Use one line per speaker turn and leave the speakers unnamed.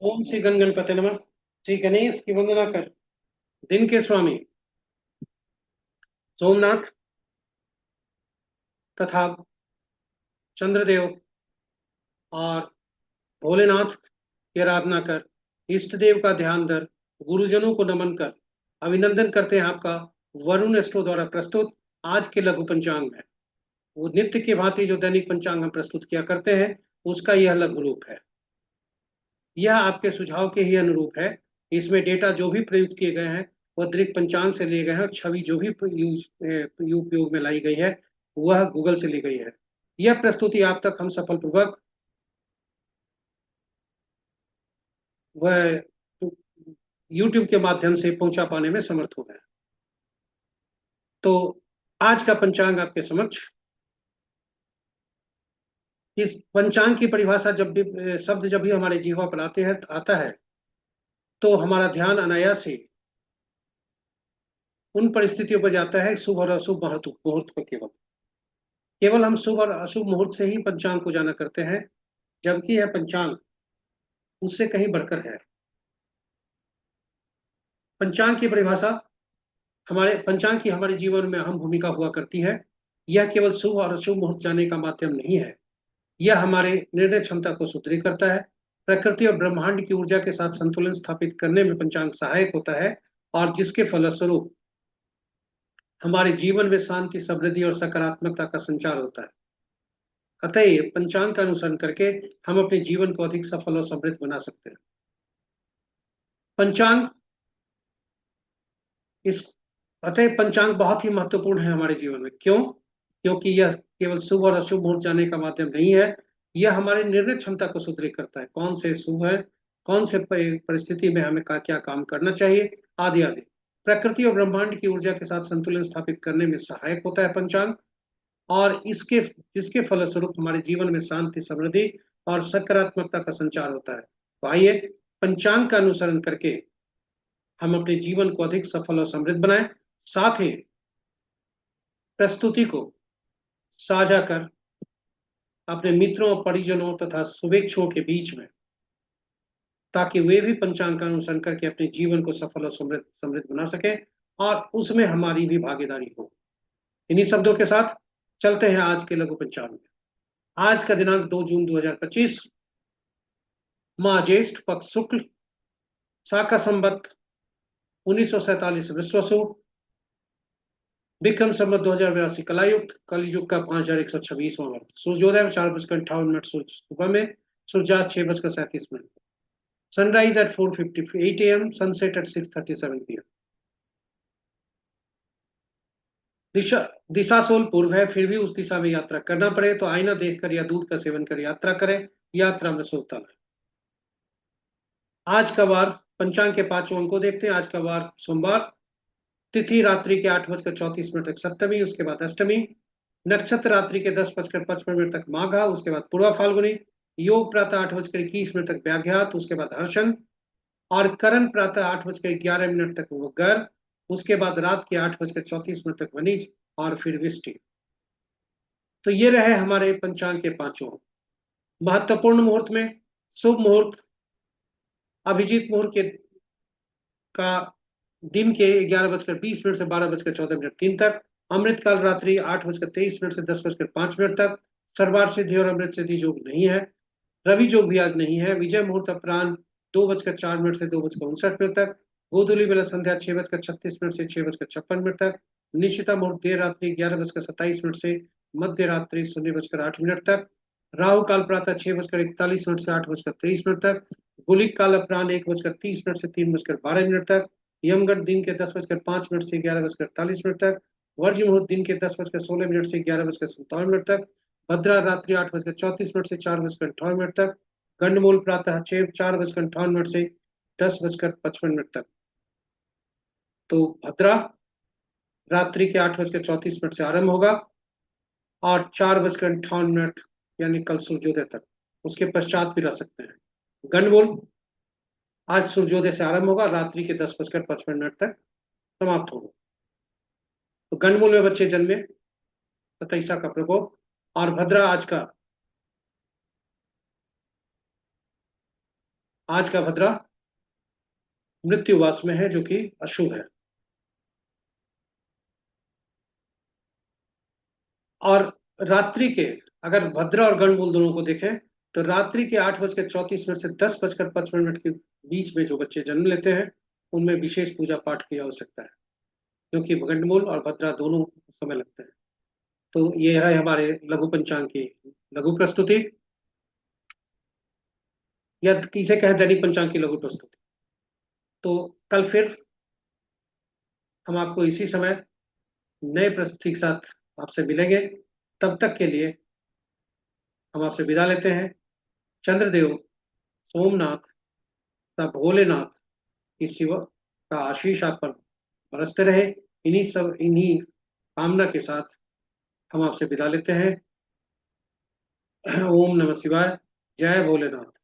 ओम श्री गणगणपते नमः। श्री गणेश की वंदना कर। दिन के स्वामी सोमनाथ तथा चंद्रदेव और भोलेनाथ की आराधना कर, इष्ट देव का ध्यान धर, गुरुजनों को नमन कर, अभिनंदन करते हैं आपका वरुण एस्ट्रो द्वारा प्रस्तुत आज के लघु पंचांग में। वो नित्य की भांति जो दैनिक पंचांग हम प्रस्तुत किया करते हैं, उसका यह लघु रूप है। यह आपके सुझाव के ही अनुरूप है। इसमें डेटा जो भी प्रयुक्त किए गए हैं वह दृक पंचांग से लिए गए हैं, और छवि जो भी उपयोग में लाई गई है वह गूगल से ली गई है। यह प्रस्तुति आप तक हम सफलपूर्वक वह यूट्यूब के माध्यम से पहुंचा पाने में समर्थ हो गए। तो आज का पंचांग आपके समक्ष। इस पंचांग की परिभाषा जब भी शब्द जब भी हमारे जीवा पर आते हैं आता है, तो हमारा ध्यान अनायास से उन परिस्थितियों पर जाता है, शुभ और अशुभ मुहूर्त मुहूर्त पर। केवल केवल हम शुभ और अशुभ मुहूर्त से ही पंचांग को जाना करते हैं, जबकि यह पंचांग उससे कहीं बढ़कर है। पंचांग की परिभाषा हमारे पंचांग की हमारे जीवन में अहम भूमिका हुआ करती है। यह केवल शुभ और अशुभ मुहूर्त जाने का माध्यम नहीं है, यह हमारे निर्णय क्षमता को सुदृढ़ करता है। प्रकृति और ब्रह्मांड की ऊर्जा के साथ संतुलन स्थापित करने में पंचांग सहायक होता है, और जिसके फलस्वरूप हमारे जीवन में शांति, समृद्धि और सकारात्मकता का संचार होता है। अतः पंचांग का अनुसरण करके हम अपने जीवन को अधिक सफल और समृद्ध बना सकते हैं। पंचांग इस अतः पंचांग बहुत ही महत्वपूर्ण है हमारे जीवन में। क्यों? क्योंकि यह केवल शुभ और अशुभ मुहूर्त जाने का माध्यम नहीं है, यह हमारे निर्णय क्षमता को सुदृढ़ करता है। कौन से शुभ है, कौन से परिस्थिति में हमें क्या काम करना चाहिए, आदि आदि। प्रकृति और ब्रह्मांड की ऊर्जा के साथ संतुलन स्थापित करने में सहायक होता है पंचांग, और इसके जिसके फलस्वरूप हमारे जीवन में शांति, समृद्धि और सकारात्मकता का संचार होता है। तो आइए पंचांग का अनुसरण करके हम अपने जीवन को अधिक सफल और समृद्ध बनाएं, साथ ही प्रस्तुति को साझा कर अपने मित्रों और परिजनों तथा शुभेच्छुओं के बीच में, ताकि वे भी पंचांग का अनुसरण करके अपने जीवन को सफल और समृद्ध समृद्ध बना सकें, और उसमें हमारी भी भागीदारी हो। इन्हीं शब्दों के साथ चलते हैं आज के लघु पंचांग में। आज का दिनांक 2 जून 2025, माह ज्येष्ठ पक्ष शुक्ल, शाका संवत 1947 विश्वसु, विक्रम संवत 2082 कलायुक्त, कलयुग का 5126वां वर्ष। सूर्योदय में 4:58 सुबह में, सूर्यास्त 6:37। Sunrise at 4:58 AM, sunset at 6:37 PM। दिशा दिशा सोल पूर्व है, फिर भी उस दिशा में यात्रा करना पड़े तो आईना देखकर या दूध का सेवन कर यात्रा करें। यात्रा में शुभता है। आज का वार, पंचांग के पांचों अंक को देखते हैं। आज का वार सोमवार, तिथि रात्रि के 8:34 तक सप्तमी, उसके बाद अष्टमी। नक्षत्र रात्रि के 10:55 तक माघा, उसके बाद पूर्वा फाल्गुनी। योग प्रातः 8:21 तक व्याघ्यात, उसके बाद हर्षण। और करण प्रातः 8:11 तक गर, उसके बाद रात के 8:34 तक वनिज, और फिर विष्टि। तो ये रहे हमारे पंचांग के पांचों महत्वपूर्ण मुहूर्त में। शुभ मुहूर्त अभिजीत मुहूर्त के का दिन के 11:20 से 12:14 तक। अमृतकाल रात्रि 8:23 से 10:05 तक। सर्वार सिद्धि और अमृत सिद्धि योग नहीं है। रवि योग भी आज नहीं है। विजय मुहूर्त अपराह्न 2:04 से 2:59 तक। गोधूली बेला संध्या 6:36 से 6:56 तक। निशिता मुहूर्त देर रात्रि 11:27 से मध्य रात्रि 0:08 तक। राहु काल प्रातः 6:41 से 8:23 तक। गुलिक काल अपराह्न 1:30 से 3:12 तक। यमगढ़ दिन के 10:05 से 11:48 तक। वर्ज मुहूर्त दिन के 10:16 से 11:57 तक। भद्रा रात्रि 8:34 से 4:58 तक। गंडमूल प्रातः 4:58 से 10:55 तक। तो भद्रा रात्रि के 8:34 से आरंभ होगा, और 4:58 यानी कल सूर्योदय तक, उसके पश्चात भी रह सकते हैं। गंडमूल आज सूर्योदय से आरंभ होगा, रात्रि के 10:55 तक समाप्त होगा। तो गंडमूल में बच्चे जन्मे तथा ईसा का प्रकोप। और भद्रा आज का आज का भद्रा मृत्युवास में है, जो कि अशुभ है। और रात्रि के, अगर भद्रा और गणमूल दोनों को देखें, तो रात्रि के 8:34 से 10:55 के बीच में जो बच्चे जन्म लेते हैं, उनमें विशेष पूजा पाठ की आवश्यकता है, क्योंकि गंडमूल और भद्रा दोनों समय लगते हैं। तो ये है हमारे लघु पंचांग की लघु प्रस्तुति, या किसे कहें दैनिक पंचांग की लघु प्रस्तुति। तो कल फिर हम आपको इसी समय नए प्रस्तुति के साथ आपसे मिलेंगे। तब तक के लिए हम आपसे विदा लेते हैं। चंद्रदेव, सोमनाथ तथा भोलेनाथ की शिव का आशीष आप पर बरसते रहे। इन्हीं कामना के साथ हम आपसे विदा लेते हैं। ओम नमः शिवाय। जय भोलेनाथ।